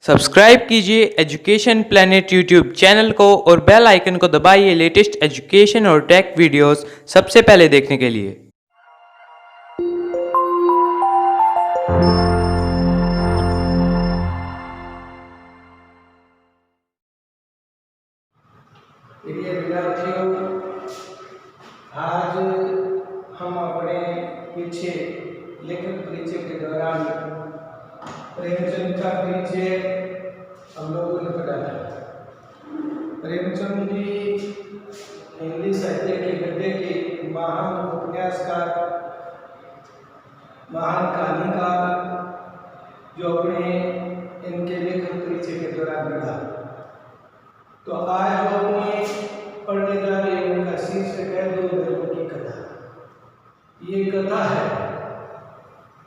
Subscribe कीजिए education planet YouTube channel को और बेल आइकन को दबाइए लेटेस्ट एजुकेशन और टेक वीडियोस सबसे पहले देखने के लिए। प्रिय विद्यार्थियों, आज हम अपने पीछे लेखक परिचय के दौरान प्रेमचंद का परिचय हम लोगों ने पढ़ा था। प्रेमचंद जी हिंदी साहित्य के गद्य के महान उपन्यासकार, महान कहानीकार, जो अपने इनके लेखक परिचय के दौरान पढ़ा। तो आज हम अपने पढ़ने जा रहे हैं उनका शीर्षक है दो बैलों की कथा। ये कथा है,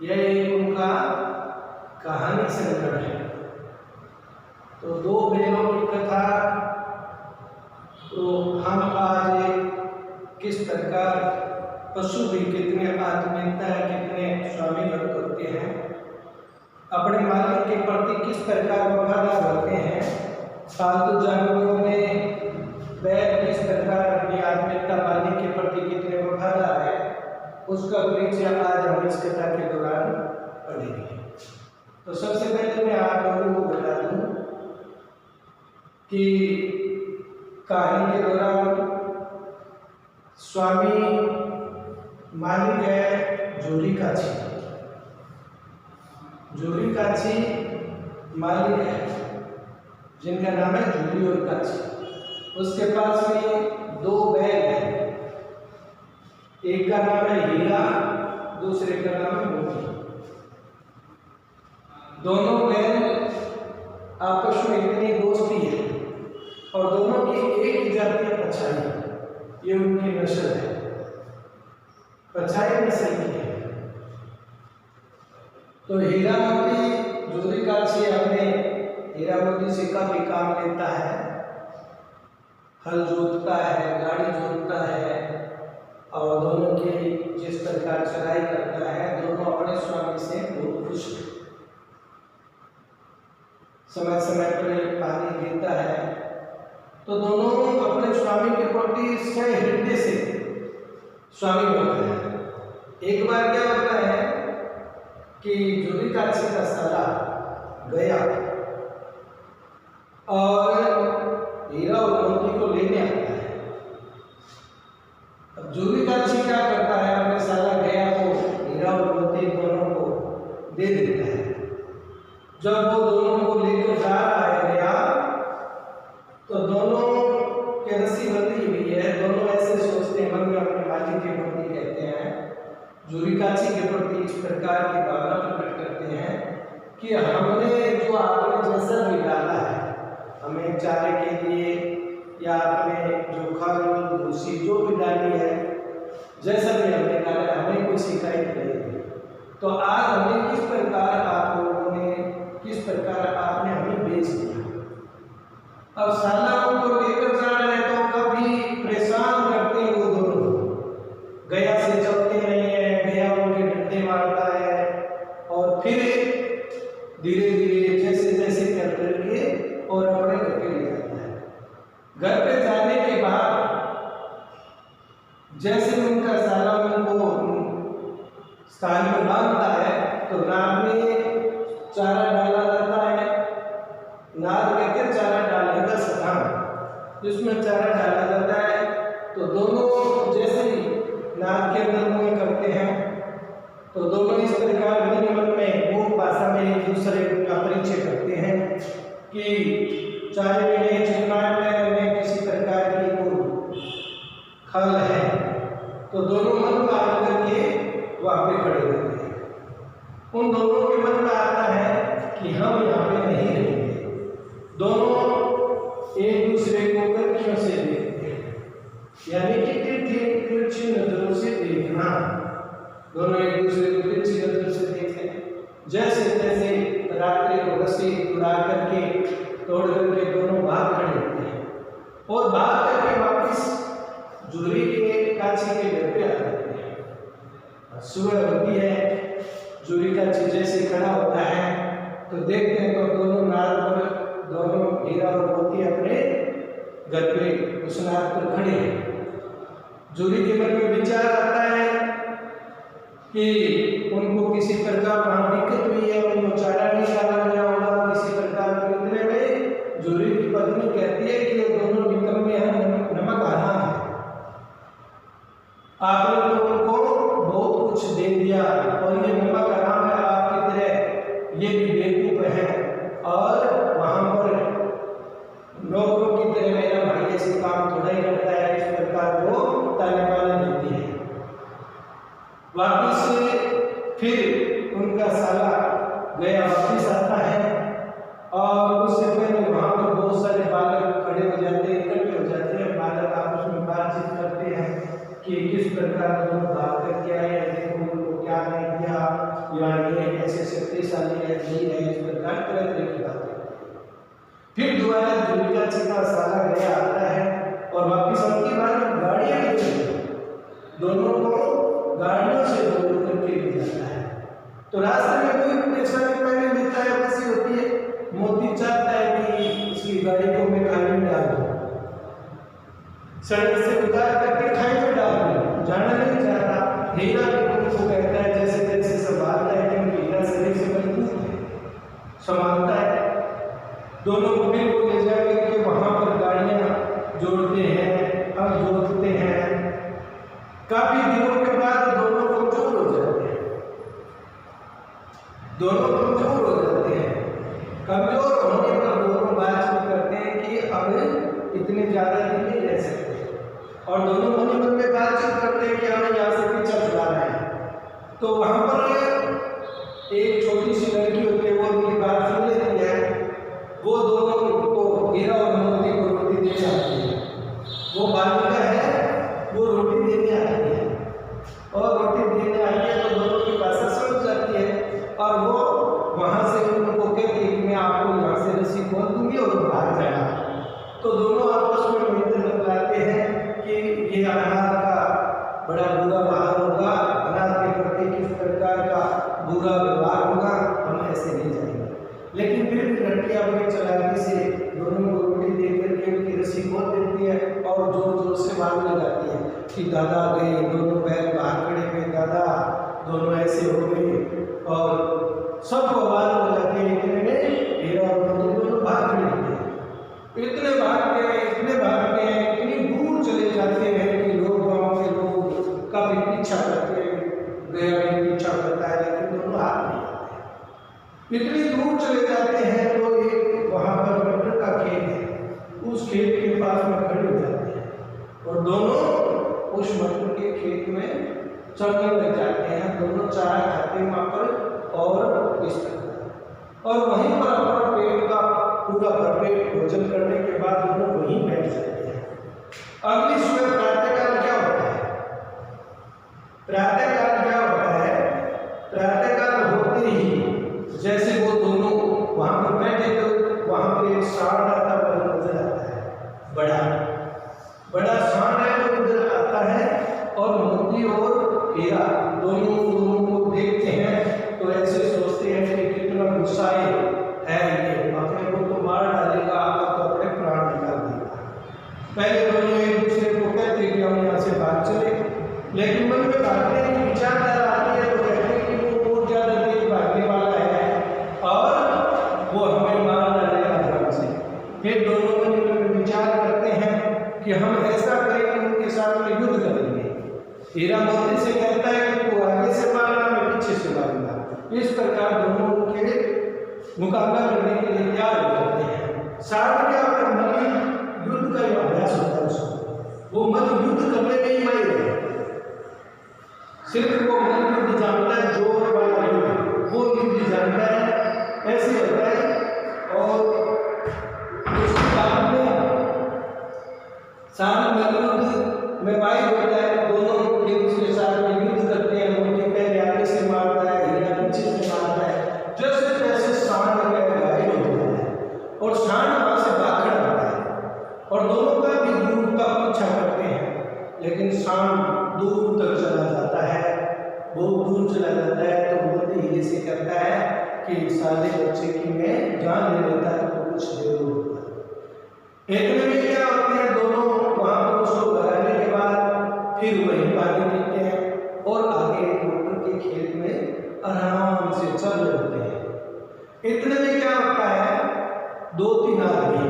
यह एक उनका कहानी संग्रह है। तो दो बैलों की कथा, तो हम आज किस प्रकार पशु भी कितने आत्मीयता है, कितने स्वामी भक्त होते हैं, अपने मालिक के प्रति किस प्रकार वफादार होते हैं, पालतू जानवरों में बैल किस प्रकार अपनी आत्मीयता मालिक के प्रति कितने वफादार है, उसका परिचय आज हम इस कथा के दौरान पढ़ेंगे। तो सबसे पहले मैं आप लोगों को बता दूं कि कहानी के दौरान स्वामी मालिक है जोरी काछी। जोरी काछी मालिक है जिनका नाम है जोरी और काछी। उसके पास में दो बैल हैं, एक का नाम है हीरा, दूसरे का नाम है मोती। दोनों बैल आपस में इतनी दोस्ती है और दोनों की एक ही जाति है पछाई। ये उनकी नस्ल है, पछाई नस्ल की है। तो हीरा मोती जोरी काछी अपने हीरा मोती से काफी काम लेता है, हल जोतता है, गाड़ी जोतता है और दोनों की जिस प्रकार चढ़ाई करता है, दोनों अपने स्वामी से बहुत खुश हैं। समय समय पर पानी देता है, तो दोनों अपने स्वामी के प्रति सहृदय से स्वामी बनते हैं। एक बार क्या होता है कि जोरी काछी का साला गया और हीरा और मोती को लेने आता है। अब जोरी काछी क्या करता है, अपने साला गया को हीरा और मोती दोनों को दे देता है। जब वो दोनों को लेकर जा रहा है गया, तो दोनों की रस्सी बंधी हुई है। दोनों ऐसे सोचते हैं मन में, अपने मालिक के प्रति कहते हैं, जोरी काछी के प्रति इस प्रकार की भावना प्रकट करते हैं कि हमने जो आपने जैसा भी डाला है, हमें चारे के लिए या अपने जो खल भूसी जो भी डाली है, जैसा भी हमने डाला है, हमें कोई शिकायत नहीं है। तो आज हमें किस प्रकार आप लोगों ने, किस प्रकार आपने हमें बेच दिया। अब साला उनको लेकर जा रहे हैं तो कभी परेशान करते हैं वो दोनों। गया से चलते नहीं है, गया उनके डंडे मारता है और फिर धीरे धीरे जैसे जैसे कर करके और अपने घर पे ले जाता है। घर पे जाने के बाद जैसे उनका साला उनको स्थान में बांधता है, तो नाद में चारा डाला जाता है। नाद कहते हैं चारा डालने का स्थान, जिसमें चारा डाला जाता है। तो दोनों जैसे ही नाद के अंदर मुंह करते हैं, तो दोनों इस प्रकार मन में मूक भाषा में एक दूसरे का परिचय करते हैं कि चारे में नहीं चिकना में किसी प्रकार की कोई खल है। तो दोनों मन में आकर के वहां पे खड़े होते हैं। उन दोनों के मन में आता है कि हम यहाँ पे नहीं रहेंगे। दोनों एक दूसरे को कड़ियों से देखते हैं, यानी कि तिरछी नजरों से देखना। दोनों एक दूसरे को तिरछी नजर से देखते हैं। जैसे तैसे रात्रि को रस्सी उड़ा करके तोड़ करके दोनों भाग खड़े होते हैं और भाग करके वापिस जोरी के काछी के घर पे आ जाते हैं। सुबह होती है, जोरी काछी जैसे खड़ा होता है तो देखते हैं तो दोनों नाद हीरा और मोती अपने घर पे उसनाथ पर खड़े हैं। जूरी के मन में विचार आता है कि उनको किसी प्रकार वहाँ दिक्कत हुई है, उनको चारा नहीं डाला गया होगा किसी प्रकार के। इतने में जूरी की पत्नी कहती है कि ये दोनों निकम्मे हैं, नमक हराम है, आपने तो उनको बहुत कुछ दे दिया और ये नमक हराम है, आपकी तरह ये भी बेवकूफ है और वहाँ पर नौकरों की तरह मेरा भाई ऐसे काम थोड़ा ही करता है। इस प्रकार वो ताने बाने देती है। वापिस फिर उनका साला गया वापिस आता है और उससे पहले वहाँ पर बहुत सारे बालक खड़े हो जाते हैं, इकट्ठे हो जाते हैं। बालक आपस में बातचीत करते हैं कि किस प्रकार दोनों भाग करके आए हैं, देखो उनको क्या नहीं दिया, या ये ऐसे शक्तिशाली है, वीर है, इस प्रकार तरह तरह की बातें। फिर दोबारा दुर्गा जी का साला गया आता है और वापिस उनकी बार गाड़ियाँ लेके दोनों को गाड़ियों से जोड़ करके ले जाता है। तो रास्ते में कोई परेशानी पहले मिलता है, वैसी होती है। मोती चाहता है कि इसकी गाड़ी को मैं खाई में डाल दूँ, सड़क से उतार करके खाई में डाल दूँ, जाना नहीं चाहता। हीरा उनको कहता है जैसे जैसे संभालता है क्योंकि हीरा शरीर से मजबूत है, संभालता है। दोनों को फिर वो ले जाकर के वहाँ पर गाड़ियाँ जोड़ते हैं, अब जोड़ते हैं। काफी दिनों के बाद दोनों कमजोर हो जाते हैं, दोनों कमजोर हो जाते हैं। कमजोर होने पर दोनों बातचीत करते हैं कि अब इतने ज्यादा दिन नहीं रह सकते और दोनों मन मन में बातचीत करते हैं कि हमें यहाँ से पीछा छुड़ाना है। तो वहाँ पर एक छोटी सी लड़की होती है, वो उनकी बात सुन लेती है। वो दोनों को हीरा और मोती को रोटी देने आती है। वो बालिका है, वो रोटी देने आती है और रोटी देने आती है तो दोनों की भाषा समझ जाती है और वो वहाँ से उनको कहती है कि मैं आपको यहाँ से रस्सी खोल दूंगी और भाग जाना। तो दोनों आपस में मिलकर लगाते हैं कि ये अनाथ का बड़ा बुरा व्यवहार होगा, अनाथ के प्रति किस प्रकार का बुरा व्यवहार होगा, हम ऐसे नहीं जाएंगे। लेकिन फिर भी लड़की अपनी चालाकी से दोनों को रोटी दे करके उनकी रस्सी खोल देती है और जोर जोर से भागने लगाती है कि दादा गए, दोनों बैल बाहर खड़े हुए, दादा दोनों ऐसे हो गए और सबको आवाज लगाते हैं। इतने में हीरा और मोती दोनों भाग खड़े होते हैं। इतने भागते हैं, इतने भागते हैं, इतनी दूर चले जाते हैं कि लोग, गाँव के लोग काफी पीछा करते हैं, गया भी पीछा करता है लेकिन दोनों हाथ नहीं आते। इतनी दूर चले जाते हैं तो एक वहाँ पर मटर का खेत है, उस खेत के पास में खड़े हो जाते हैं और दोनों उस मटर के खेत में चलने लग जाते हैं। दोनों चारा खाते हैं वहाँ पर और इस तरह और वहीं पर अपना पेट का पूरा भरपेट भोजन करने के बाद दोनों वहीं बैठ जाते हैं। अगली सुबह प्रातःकाल क्या होता है? प्रातःकाल क्या होता है? प्रातःकाल होते ही जैसे वो दोनों वहाँ पर बैठे तो वहाँ पर एक सांड आता हुआ नजर आता है, बड़ा बड़ा सांड है वो नजर आता है और मोती और हीरा दोनों को देखते हैं तो ऐसे सोचते हैं कि कितना गुस्साई है ये, अपने को तो मार डालेगा, आपका तो अपने प्राण निकाल देगा। पहले दोनों एक दूसरे को कहते कि हम यहाँ से भाग चले, लेकिन मन में भागने की विचारधारा आती है तो कहते हैं कि वो बहुत ज्यादा तेज भागने वाला है और वो हमें मार डालेगा ध्यान से। फिर दोनों मन में विचार करते हैं कि हम ऐसा करेंगे, उनके साथ में युद्ध करेंगे। हीरा मोती से कहता है कि तू आगे से मारना, मैं पीछे से मारूंगा। इस प्रकार दोनों के मुकाबला करने के लिए तैयार हो जाते हैं। साथ क्या होता है, मल्ल युद्ध का अभ्यास होता है उसको, वो मल्ल युद्ध करने में ही माहिर है, सिर्फ वो मल्ल युद्ध जानता है, जोर वाला युद्ध वो युद्ध जानता है, ऐसे होता है। और उसके बाद में साथ मल्ल युद्ध में माहिर होता है। दोनों एक दूसरे के साथ में युद्ध करते हैं, उनके पहले आगे से मारता है, हीरा पीछे से मारता है। जैसे जैसे सांड घायल हो जाता है और सांड वहां से भाग खड़ा होता है और दोनों का भी दूर तक पीछा करते हैं, लेकिन सांड दूर तक चला जाता है, बहुत दूर चला जाता है। तो मोती हीरे से कहता है कि साले बच्चे की मैं जान ले लेता है तो कुछ देर होगा। फिर वहीं पानी पीते हैं और आगे मोटर के खेत में आराम से चल रहे होते हैं। इतने में क्या होता है, दो तीन आदमी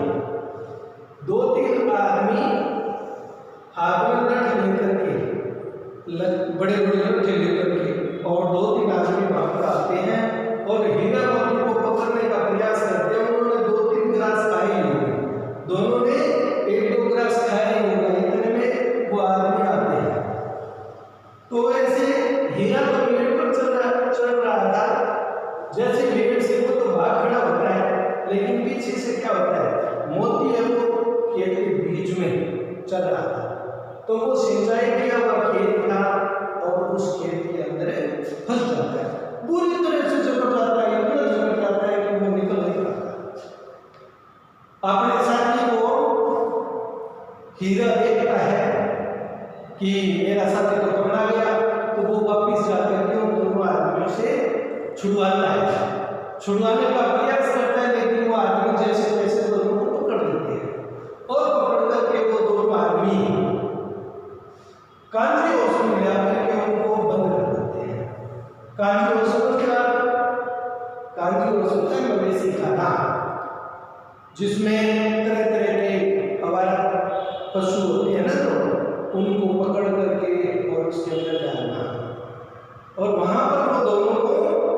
हाथ में लठ लेकर के, बड़े बड़े लट्ठे लेकर के, और दो तीन आदमी वहां पर आते हैं और हीरा मोती को पकड़ने का प्रयास करते हैं। उन्होंने दो तीन गिलास खाए होंगे, दोनों ने एक दो गिलास खाए होंगे, इतने में वो आदमी आते हैं। तो ऐसे हीरा तो पेड़ पर चढ़ रहा था, जैसे पेड़ से वो तो भाग खड़ा होता है, लेकिन पीछे से क्या होता है, मोती है वो खेत के बीच में चल रहा था। तो वो सिंचाई किया हुआ खेत था और उस खेत के अंदर फंस जाता है, पूरी तरह से झपट जाता है, इतना झपट जाता है कि वो निकल नहीं पाता। अपने साथी को हीरा देखता है कि मेरा साथी तो पकड़ा गया, तो वो वापिस जाकर के उन दोनों आदमियों से छुड़वाता है, छुड़वाने का प्रयास करता है, लेकिन वो आदमी जैसे तैसे दोनों को पकड़ लेते हैं और पकड़ करके वो दोनों आदमी कांजी हाउस में ले आकर के उनको बंद कर देते हैं। कांजी हाउस होता है मवेशी खाना, जिसमें तरह तरह के आवारा पशु होते हैं ना, तो उनको पकड़ करके और उसके अंदर डालना, और वहां पर वो दोनों को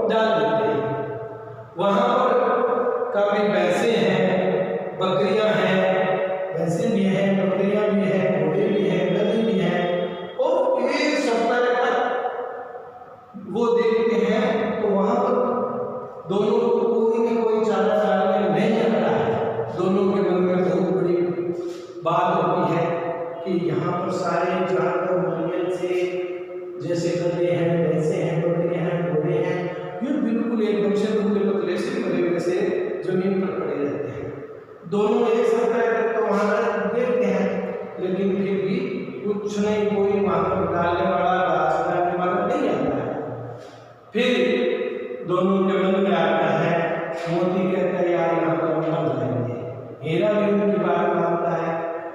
डाल देते हैं। वहां पर काफी भैंसे हैं, बकरियां हैं, भैंसे भी हैं, बकरियां भी हैं, घोड़े भी हैं, गधे भी हैं, और एक सप्ताह तक वो देखते हैं। तो वहां पर दोनों को कोई न कोई चारा डालने नहीं आता है। दोनों के मन में बहुत बड़ी बात होती है कि यहाँ पर सारे जानवर मलियन से, जैसे गधे हैं, भैंसे हैं, बकरियां हैं, घोड़े हैं, ये बिल्कुल एकदम से दुबले पतले से मरे हुए से जमीन पर पड़े रहते हैं। दोनों एक सप्ताह तक तो वहां देखते हैं, लेकिन फिर भी कुछ नहीं, कोई वहां पर डालने वाला, घास डालने वाला नहीं आता है। फिर दोनों के मन में आता है, मोती कहता है यार यहाँ पर मर जाएंगे। हीरा भी उनकी बात मानता है,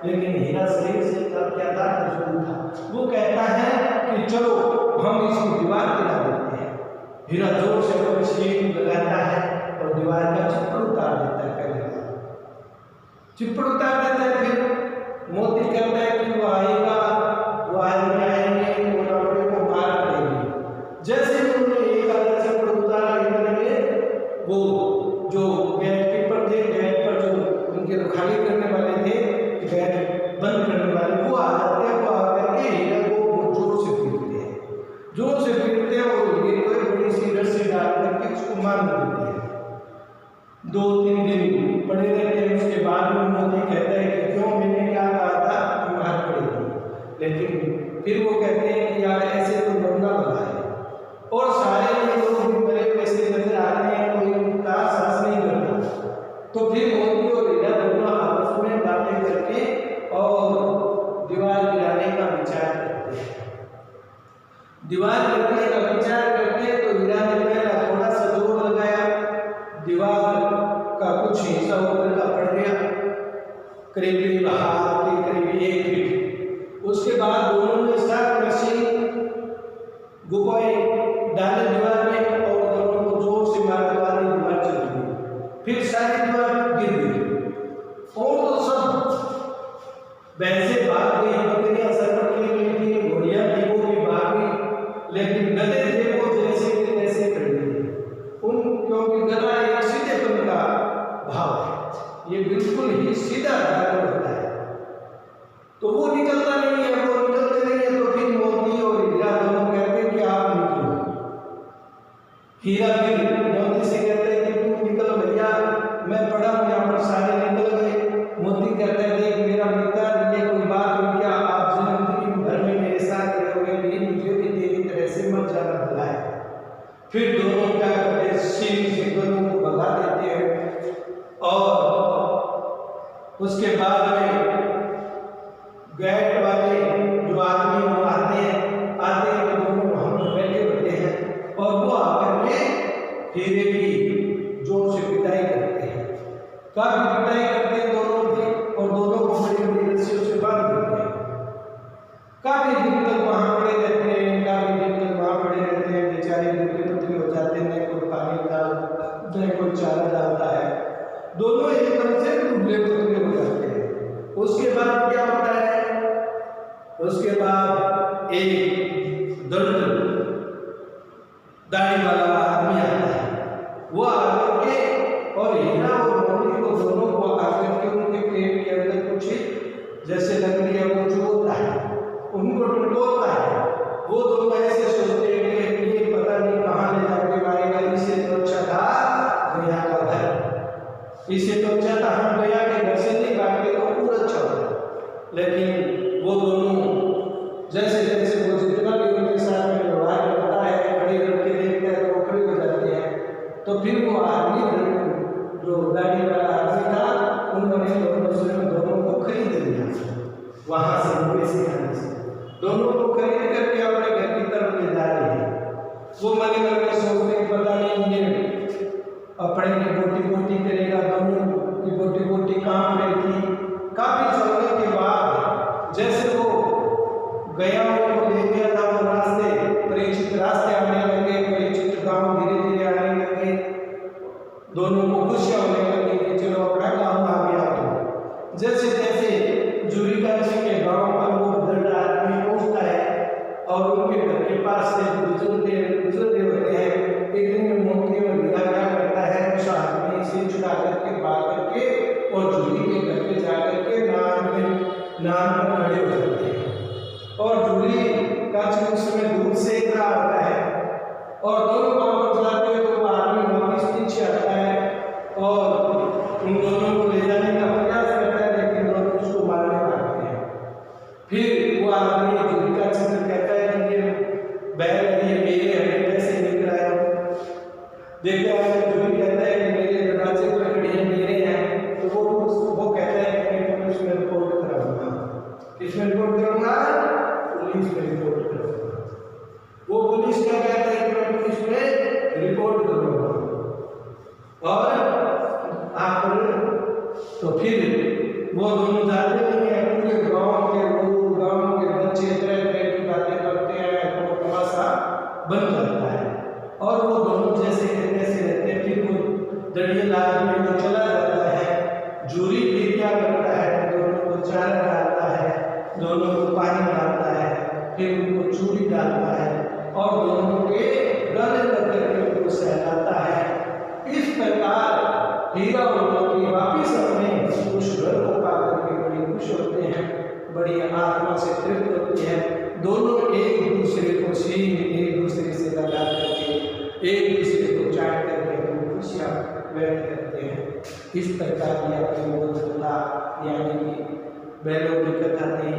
लेकिन हीरा शरीर से तब क्या था, मजबूत था। वो कहता है कि चलो हम इसकी दीवार गिरा देते हैं। हीरा जोर से अपनी सीढ़ी लगाता है और दीवार का चिप्पड़ उतार देता है। पहले चिप्पड़ उतार देता है, फिर मोती कहता है कि वो आएगा, वो आदमी आएंगे, वो लौटे को मार पड़ेगी। जैसे ही उन्होंने एक आधा चिप्पड़ उतारा, इतने में वो जो गेट पर जो उनके खाली करने वाले थे, गेट बंद करने वाले, वो आ जाते हैं। वो आकर के हीरा को जोर से पीटते हैं और हीरे को बड़ी सी रस्सी डाल करके उसको मार देते हैं। 2-3 दिन पड़े रहते हैं। उसके बाद में मोती कहता है कि क्यों, मैंने क्या कहा था, मार पड़ेगी। लेकिन फिर वो कहते हैं कि यार ऐसे तो मरना लगा है, और सारे लोग भी मरे वैसे नजर आ रहे हैं, कोई उनका साहस नहीं करता। तो फिर मोती और हीरा दोनों आपस में बातें करके और दीवार गिराने का विचार करते हैं। दीवार गिराने का विचार करके तो हीरा ने पहला थोड़ा सा जोर लगाया, दीवार का कुछ हिस्सा ऊपर का पड़ गया, करीब हाथ के करीब 1 फीट। उसके बाद दोनों ने साथ मशीन गुब्बारे डाले दीवार में और दोनों को जोर से मारने वाली दीवार चल गई। फिर सारी दीवार गिर गई और तो सब भैंसे भाग गई, बकरियां सरपट के गई थी, घोड़ियां थी वो भी भाग गई, लेकिन गधे थे वो जैसे के तैसे खड़े थे। क्योंकि गधा एक सीधेपन का भाव है, ये बिल्कुल ही सीधा जानवर होता है, तो वो निकलता नहीं है, वो निकलते नहीं है। तो फिर मोती और हीरा दोनों कहते हैं कि आप निकलो। हीरा फिर मोती से कहते हैं कि तुम निकलो भैया, मैं पड़ा हूँ यहाँ पर, सारे निकल गए। मोती कहते हैं देख मेरा मित्र, ये कोई बात हुई क्या, आप जन्मदिन भर में मेरे साथ रहोगे, मुझे भी तेरी तरह से मर जाना भला है। फिर दोनों क्या करते हैं, सींग से दोनों को भगा देते हैं, और उसके बाद में गेट वाले जो आदमी वो आते हैं तो दोनों हम बैठे होते हैं, और वो आकर के हीरे की जोर से पिटाई करते हैं। काफी पिटाई करते हैं दोनों की, और दोनों को बड़ी बड़ी रस्सियों से बांध देते हैं। काफी दिन तक इससे तो अच्छा था हम गया के घर से नहीं भागते तो पूरा अच्छा होता। लेकिन वो दोनों जैसे जैसे वो जितना भी उनके साथ में व्यवहार करता है, खड़े करके देखता है तो वो खड़े हो जाते हैं। तो फिर वो आदमी जो गाड़ी वाला आदमी था, उन्होंने दोनों को खरीद लिया वहां से पैसे खाने से। दोनों को खरीद करके अपने घर की तरफ ले जा रहे हैं। वो मन में सोचते पता नहीं ये अपने की बोटी बोटी करेगा, दोनों की बोटी बोटी काम रही थी। काफी समय के बाद जैसे वो गया उनको ले गया था वो रास्ते, परिचित रास्ते आने लगे, परिचित गांव धीरे धीरे आने लगे। दोनों को खुशियां होने लगी कि चलो अपना गांव आ गया। तो जैसे जैसे जुरिका जी के गांव पर वो दर्द आदमी पहुंचता है और उनके घर के पास से गुजरते होते हैं। एक दिन मोती और हीरा क्या करता है, उस आदमी से छुड़ा करके भाग करके और जूरी के घर पे जा करके नाम पर खड़े हो जाते हैं। और जूरी का उसमें दूध सेक रहा होता है और दोनों वापस जाते हैं। तो वो आदमी वापस पीछे आता है और उन दोनों को ले जाने का प्रयास करता है, लेकिन दोनों उसको मारने लगते हैं। फिर वो आदमी जूरी का चित्र कहता है कि ये बैल ये मेरे हमें कैसे निकल रहा है। देखते हैं जूरी कहता है कि मेरे दरवाजे पर खड़ी है, मेरे हैं। तो वो कहता है कि मैं पुलिस में रिपोर्ट कराऊंगा। किसमें रिपोर्ट करूंगा? पुलिस में रिपोर्ट करूंगा। वो पुलिस क्या कहता है कि मैं पुलिस में रिपोर्ट करूंगा। और आप तो फिर वो दोनों जाते नहीं है, पूरे गांव के लोग, गांव के बच्चे तरह तरह की बातें करते हैं, तो तमाशा बन जाता है। और वो दोनों जैसे कैसे रहते हैं। फिर वो दड़ियल आदमी को चला जाता है। जूरी फिर क्या करता है, दोनों को चारा डालता है, दोनों को पानी डालता है, फिर उनको चूड़ी डालता है और दोनों के गले लग करके उनको सहलाता है। इस प्रकार हीरा और मोती वापिस अपने उस घर को पा करके बड़ी खुश होते हैं, बड़ी आत्मा से तृप्त होती है। दोनों एक दूसरे को सींग एक दूसरे से लगा करके एक दूसरे को चाट करके अपनी खुशियाँ व्यक्त करते हैं। इस प्रकार की अपनी वो कथा यानी कि बैलों की कथा थी।